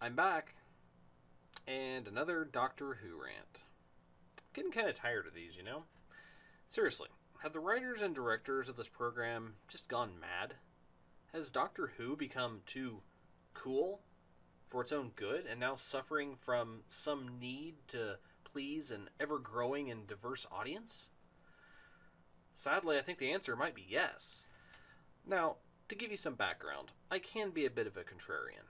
I'm back, and another Doctor Who rant. Getting kind of tired of these, you know? Seriously, have the writers and directors of this program just gone mad? Has Doctor Who become too cool for its own good and now suffering from some need to please an ever growing and diverse audience? Sadly, I think the answer might be yes. Now, to give you some background, I can be a bit of a contrarian.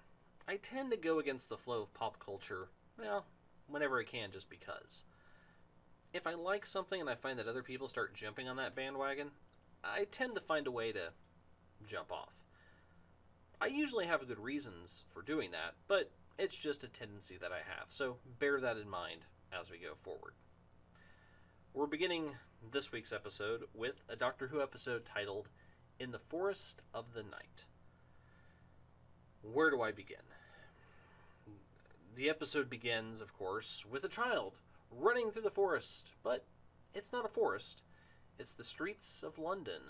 I tend to go against the flow of pop culture, well, whenever I can just because. If I like something and I find that other people start jumping on that bandwagon, I tend to find a way to jump off. I usually have good reasons for doing that, but it's just a tendency that I have, so bear that in mind as we go forward. We're beginning this week's episode with a Doctor Who episode titled In the Forest of the Night. Where do I begin? The episode begins, of course, with a child running through the forest, but it's not a forest. It's the streets of London,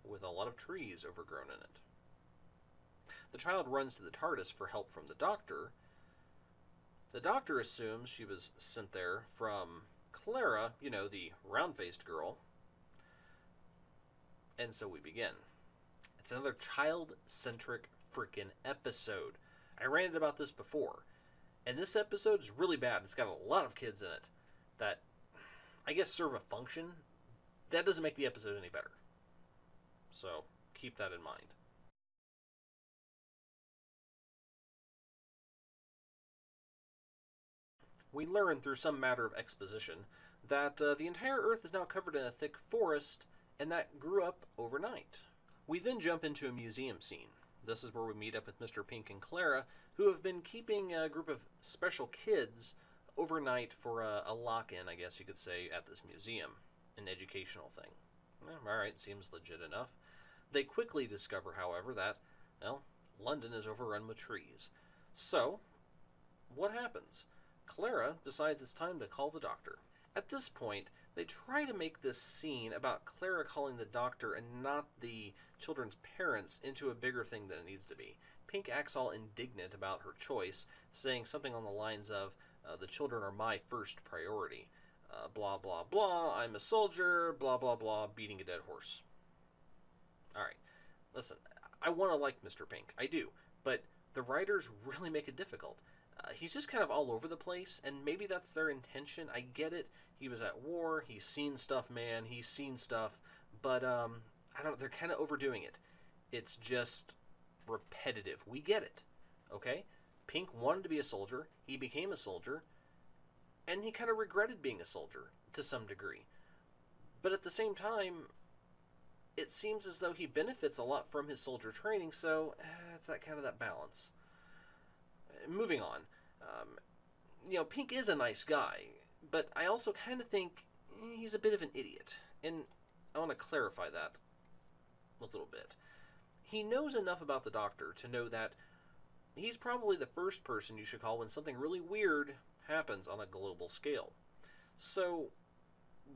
with a lot of trees overgrown in it. The child runs to the TARDIS for help from the Doctor. The Doctor assumes she was sent there from Clara, you know, the round-faced girl. And so we begin. It's another child-centric freaking episode. I ranted about this before. And this episode is really bad. It's got a lot of kids in it that, I guess, serve a function. That doesn't make the episode any better. So, keep that in mind. We learn through some matter of exposition that the entire Earth is now covered in a thick forest, and that grew up overnight. We then jump into a museum scene. This is where we meet up with Mr. Pink and Clara, who have been keeping a group of special kids overnight for a lock-in, I guess you could say, at this museum. An educational thing. Alright, seems legit enough. They quickly discover, however, that, well, London is overrun with trees. So, what happens? Clara decides it's time to call the Doctor. At this point, they try to make this scene about Clara calling the Doctor and not the children's parents into a bigger thing than it needs to be. Pink acts all indignant about her choice, saying something on the lines of, the children are my first priority. Blah, blah, blah, I'm a soldier, blah, blah, blah, beating a dead horse. Alright, listen, I want to like Mr. Pink, I do, but the writers really make it difficult. He's just kind of all over the place, and maybe that's their intention. I get it. He was at war. He's seen stuff, man. He's seen stuff. But, I don't know. They're kind of overdoing it. It's just repetitive. We get it. Okay? Pink wanted to be a soldier. He became a soldier. And he kind of regretted being a soldier to some degree. But at the same time, it seems as though he benefits a lot from his soldier training, so it's that kind of that balance. Moving on, Pink is a nice guy, but I also kind of think he's a bit of an idiot, and I want to clarify that a little bit. He knows enough about the Doctor to know that he's probably the first person you should call when something really weird happens on a global scale. So,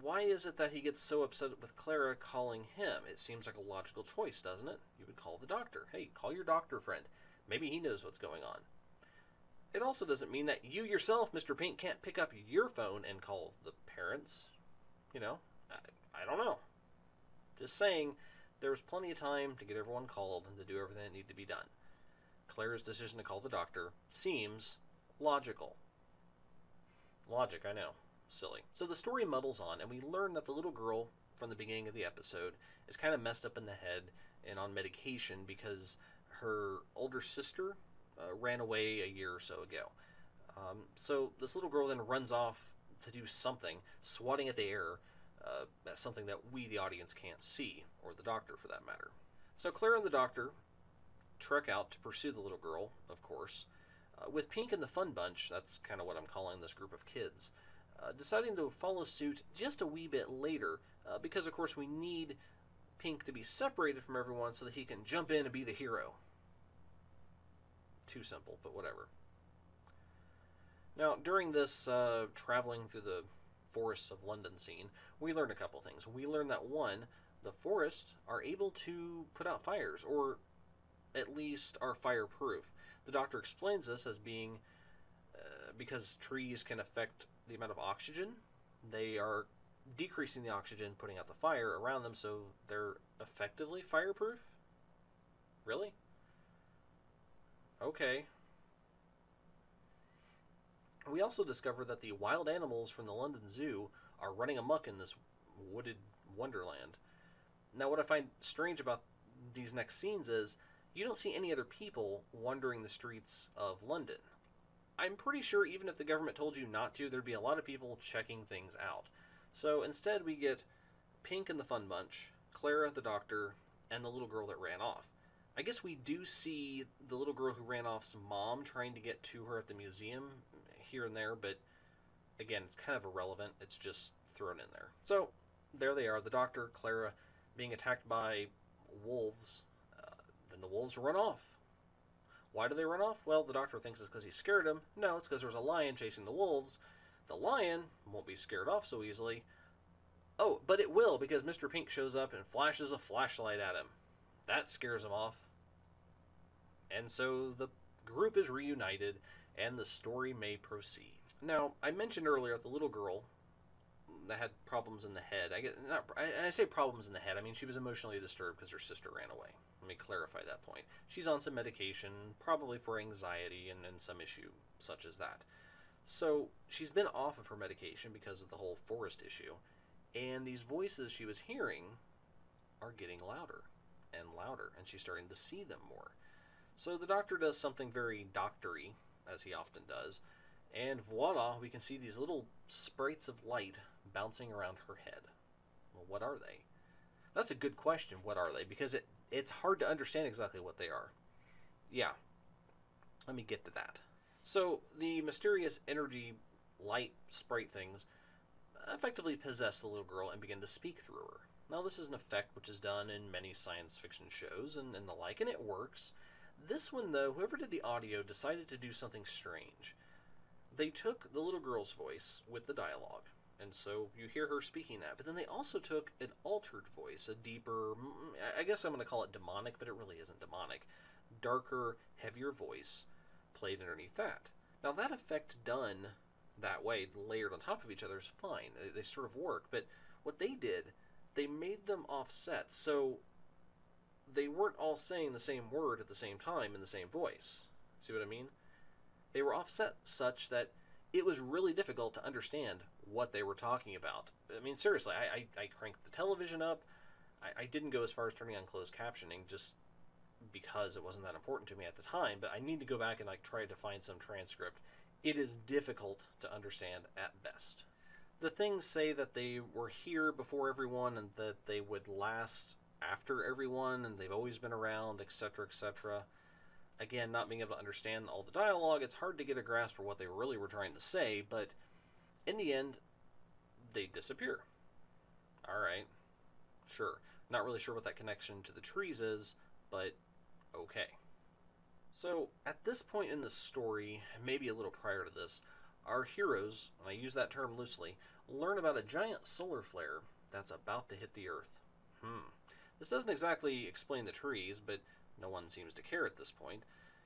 why is it that he gets so upset with Clara calling him? It seems like a logical choice, doesn't it? You would call the Doctor. Hey, call your doctor friend. Maybe he knows what's going on. It also doesn't mean that you yourself, Mr. Pink, can't pick up your phone and call the parents. I don't know. Just saying, there was plenty of time to get everyone called and to do everything that needed to be done. Claire's decision to call the Doctor seems logical. Logic, I know. Silly. So the story muddles on, and we learn that the little girl from the beginning of the episode is kind of messed up in the head and on medication because her older sister ran away a year or so ago. So this little girl then runs off to do something, swatting at the air, at something that we, the audience, can't see, or the Doctor for that matter. So Clara and the Doctor trek out to pursue the little girl, of course, with Pink and the Fun Bunch, that's kind of what I'm calling this group of kids, deciding to follow suit just a wee bit later, because of course we need Pink to be separated from everyone so that he can jump in and be the hero. Too simple, but whatever. Now, during this traveling through the forests of London scene, we learn a couple things. We learn that, one, the forests are able to put out fires, or at least are fireproof. The doctor explains this as being because trees can affect the amount of oxygen. They are decreasing the oxygen, putting out the fire around them, so they're effectively fireproof? Really? Okay. We also discover that the wild animals from the London Zoo are running amok in this wooded wonderland. Now, what I find strange about these next scenes is you don't see any other people wandering the streets of London. I'm pretty sure even if the government told you not to, there'd be a lot of people checking things out. So instead, we get Pink and the Fun Bunch, Clara, the doctor, and the little girl that ran off. I guess we do see the little girl who ran off's mom trying to get to her at the museum here and there, but again, it's kind of irrelevant. It's just thrown in there. So there they are, the doctor, Clara, being attacked by wolves. Then the wolves run off. Why do they run off? Well, the doctor thinks it's because he scared them. No, it's because there's a lion chasing the wolves. The lion won't be scared off so easily. Oh, but it will, because Mr. Pink shows up and flashes a flashlight at him. That scares him off. And so the group is reunited, and the story may proceed. Now, I mentioned earlier the little girl that had problems in the head. I say problems in the head. I mean, she was emotionally disturbed because her sister ran away. Let me clarify that point. She's on some medication, probably for anxiety and some issue such as that. So she's been off of her medication because of the whole forest issue, and these voices she was hearing are getting louder and louder, and she's starting to see them more. So the doctor does something very doctory, as he often does, and voila, we can see these little sprites of light bouncing around her head. Well, what are they? That's a good question, what are they? Because it's hard to understand exactly what they are. Yeah, let me get to that. So, the mysterious energy light sprite things effectively possess the little girl and begin to speak through her. Now, this is an effect which is done in many science fiction shows and the like, and it works. This one, though, whoever did the audio decided to do something strange. They took the little girl's voice with the dialogue, and so you hear her speaking that, but then they also took an altered voice, a deeper, I guess I'm going to call it demonic, but it really isn't demonic, darker, heavier voice played underneath that. Now, that effect done that way, layered on top of each other, is fine. They sort of work, but what they did, they made them offset, so they weren't all saying the same word at the same time in the same voice. See what I mean? They were offset such that it was really difficult to understand what they were talking about. I mean, seriously, I cranked the television up. I didn't go as far as turning on closed captioning just because it wasn't that important to me at the time, but I need to go back and try to find some transcript. It is difficult to understand at best. The things say that they were here before everyone and that they would last after everyone and they've always been around, etc., etc. Again, not being able to understand all the dialogue, it's hard to get a grasp for what they really were trying to say, but in the end, they disappear. Alright, sure. Not really sure what that connection to the trees is, but okay. So, at this point in the story, maybe a little prior to this, our heroes, and I use that term loosely, learn about a giant solar flare that's about to hit the Earth. This doesn't exactly explain the trees, but no one seems to care at this point.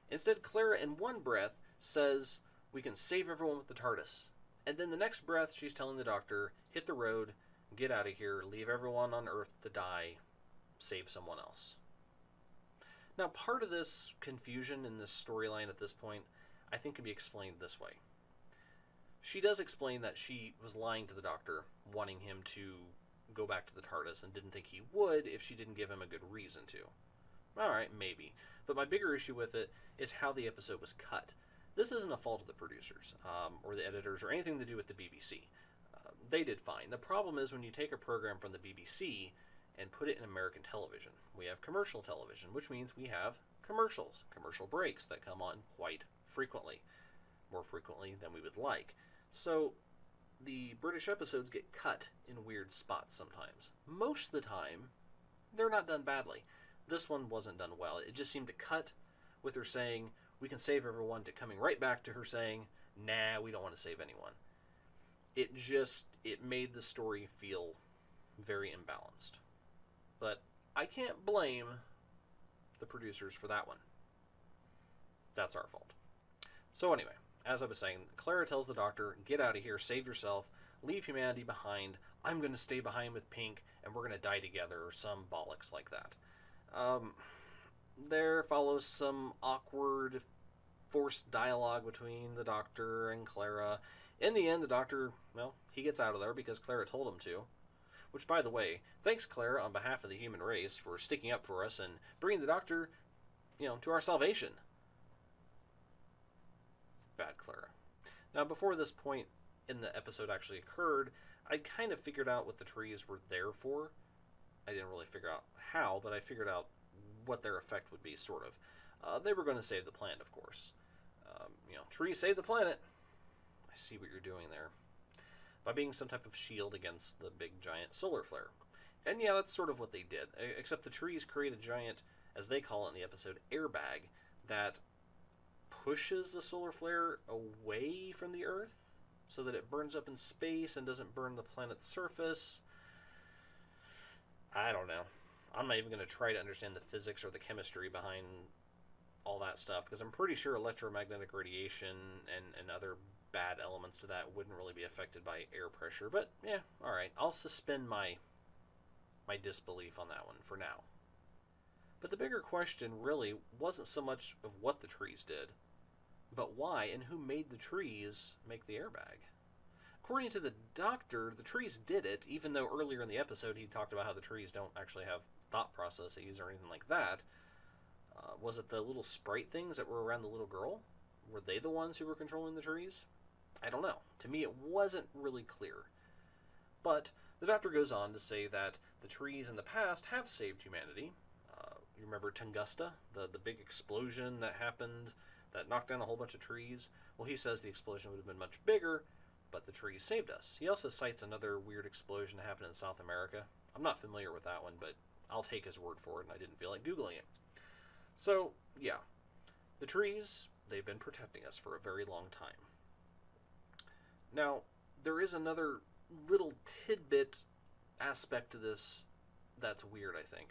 Instead, Clara, in one breath, says, "We can save everyone with the TARDIS." And then the next breath, she's telling the doctor, "Hit the road, get out of here, leave everyone on Earth to die, save someone else." Now, part of this confusion in this storyline at this point, I think can be explained this way. She does explain that she was lying to the doctor, wanting him to go back to the TARDIS, and didn't think he would if she didn't give him a good reason to. Alright, maybe. But my bigger issue with it is how the episode was cut. This isn't a fault of the producers, or the editors, or anything to do with the BBC. They did fine. The problem is when you take a program from the BBC and put it in American television. We have commercial television, which means we have commercials, commercial breaks that come on quite frequently, more frequently than we would like. So the British episodes get cut in weird spots sometimes. Most of the time, they're not done badly. This one wasn't done well. It just seemed to cut with her saying, "We can save everyone," to coming right back to her saying, "Nah, we don't want to save anyone." It made the story feel very imbalanced. But I can't blame the producers for that one. That's our fault. So anyway, as I was saying, Clara tells the Doctor, get out of here, save yourself, leave humanity behind, I'm going to stay behind with Pink, and we're going to die together, or some bollocks like that. There follows some awkward, forced dialogue between the Doctor and Clara. In the end, the Doctor, well, he gets out of there because Clara told him to. Which, by the way, thanks, Clara, on behalf of the human race, for sticking up for us and bringing the Doctor, to our salvation. Bad Clara. Now, before this point in the episode actually occurred, I kind of figured out what the trees were there for. I didn't really figure out how, but I figured out what their effect would be, sort of. They were going to save the planet, of course. Trees save the planet. I see what you're doing there. By being some type of shield against the big giant solar flare. And yeah, that's sort of what they did. Except the trees create a giant, as they call it in the episode, airbag that pushes the solar flare away from the Earth so that it burns up in space and doesn't burn the planet's surface. I don't know. I'm not even going to try to understand the physics or the chemistry behind all that stuff, because I'm pretty sure electromagnetic radiation and other bad elements to that wouldn't really be affected by air pressure. But yeah, alright. I'll suspend my disbelief on that one for now. But the bigger question really wasn't so much of what the trees did, but why and who made the trees make the airbag. According to the Doctor, the trees did it, even though earlier in the episode he talked about how the trees don't actually have thought processes or anything like that. Was it the little sprite things that were around the little girl? Were they the ones who were controlling the trees? I don't know. To me, it wasn't really clear. But the Doctor goes on to say that the trees in the past have saved humanity. You remember Tunguska, the big explosion that happened that knocked down a whole bunch of trees? Well, he says the explosion would have been much bigger, but the trees saved us. He also cites another weird explosion that happened in South America. I'm not familiar with that one, but I'll take his word for it, and I didn't feel like Googling it. So, yeah. The trees, they've been protecting us for a very long time. Now, there is another little tidbit aspect to this that's weird, I think.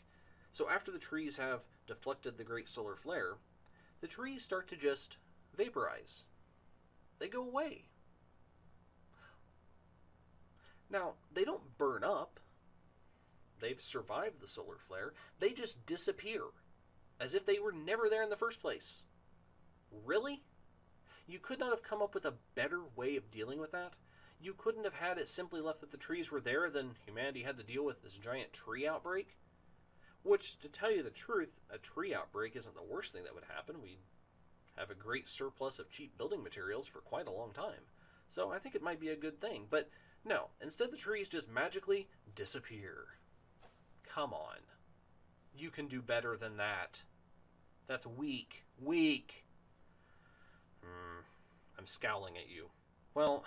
So after the trees have deflected the great solar flare, the trees start to just vaporize. They go away. Now, they don't burn up. They've survived the solar flare. They just disappear, as if they were never there in the first place. Really? You could not have come up with a better way of dealing with that? You couldn't have had it simply left that the trees were there, then humanity had to deal with this giant tree outbreak? Which, to tell you the truth, a tree outbreak isn't the worst thing that would happen. We'd have a great surplus of cheap building materials for quite a long time. So I think it might be a good thing. But no, instead the trees just magically disappear. Come on. You can do better than that. That's weak. Weak. I'm scowling at you. Well,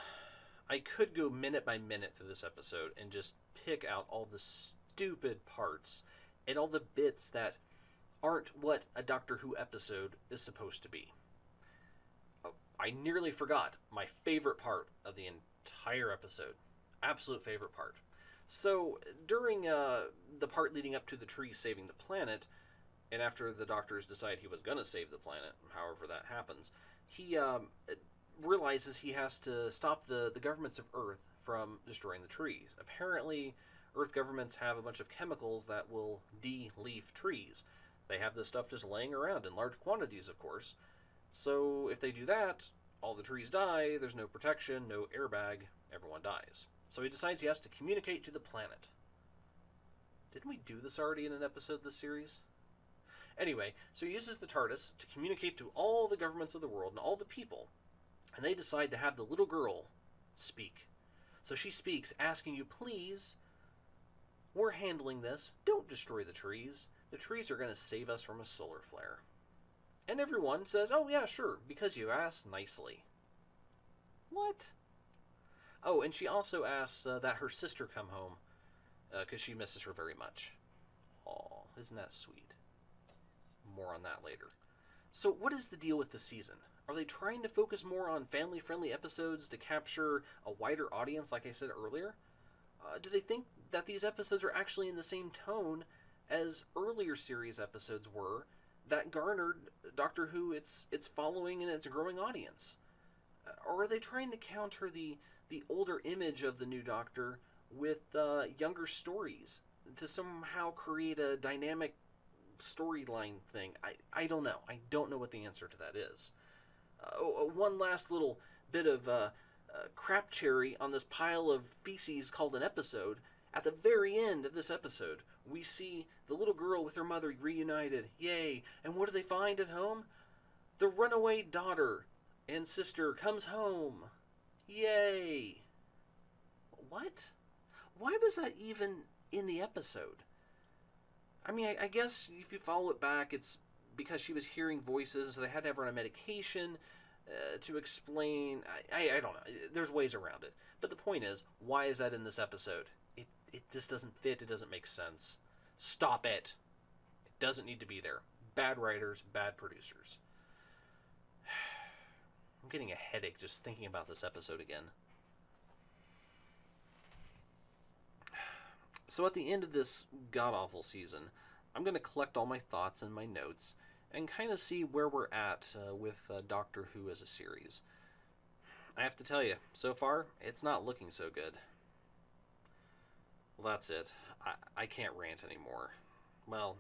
I could go minute by minute through this episode and just pick out all the stupid parts and all the bits that aren't what a Doctor Who episode is supposed to be. Oh, I nearly forgot my favorite part of the entire episode. Absolute favorite part. So, during the part leading up to the trees saving the planet, and after the Doctors decide he was going to save the planet, however that happens, he realizes he has to stop the governments of Earth from destroying the trees. Apparently, Earth governments have a bunch of chemicals that will de-leaf trees. They have this stuff just laying around in large quantities, of course. So if they do that, all the trees die, there's no protection, no airbag, everyone dies. So he decides he has to communicate to the planet. Didn't we do this already in an episode of this series? Anyway, so he uses the TARDIS to communicate to all the governments of the world and all the people, and they decide to have the little girl speak. So she speaks, asking you, please, we're handling this, don't destroy the trees. The trees are going to save us from a solar flare. And everyone says, oh yeah, sure, because you asked nicely. What? Oh, and she also asks that her sister come home, because she misses her very much. Aw, isn't that sweet? More on that later. So what is the deal with the season? Are they trying to focus more on family-friendly episodes to capture a wider audience, like I said earlier? Do they think that these episodes are actually in the same tone as earlier series episodes were, that garnered Doctor Who its following and its growing audience? Or are they trying to counter the older image of the new Doctor with younger stories to somehow create a dynamic storyline thing? I don't know. I don't know what the answer to that is. One last little bit of crap cherry on this pile of feces called an episode. At the very end of this episode, we see the little girl with her mother reunited. Yay! And what do they find at home? The runaway daughter and sister comes home. Yay! What? Why was that even in the episode? I mean, I guess if you follow it back, it's because she was hearing voices, so they had to have her on a medication to explain. I don't know. There's ways around it. But the point is, why is that in this episode? It just doesn't fit. It doesn't make sense. Stop it. It doesn't need to be there. Bad writers, bad producers. I'm getting a headache just thinking about this episode again. So at the end of this god-awful season, I'm going to collect all my thoughts and my notes and kind of see where we're at with Doctor Who as a series. I have to tell you, so far, it's not looking so good. Well, that's it. I can't rant anymore. Well,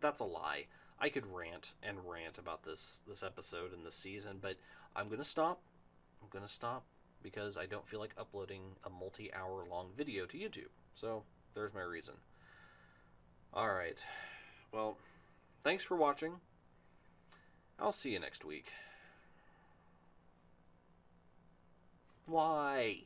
that's a lie. I could rant and rant about this episode and this season, but I'm going to stop. I'm going to stop because I don't feel like uploading a multi-hour long video to YouTube. So, there's my reason. Alright. Well, thanks for watching. I'll see you next week. Why?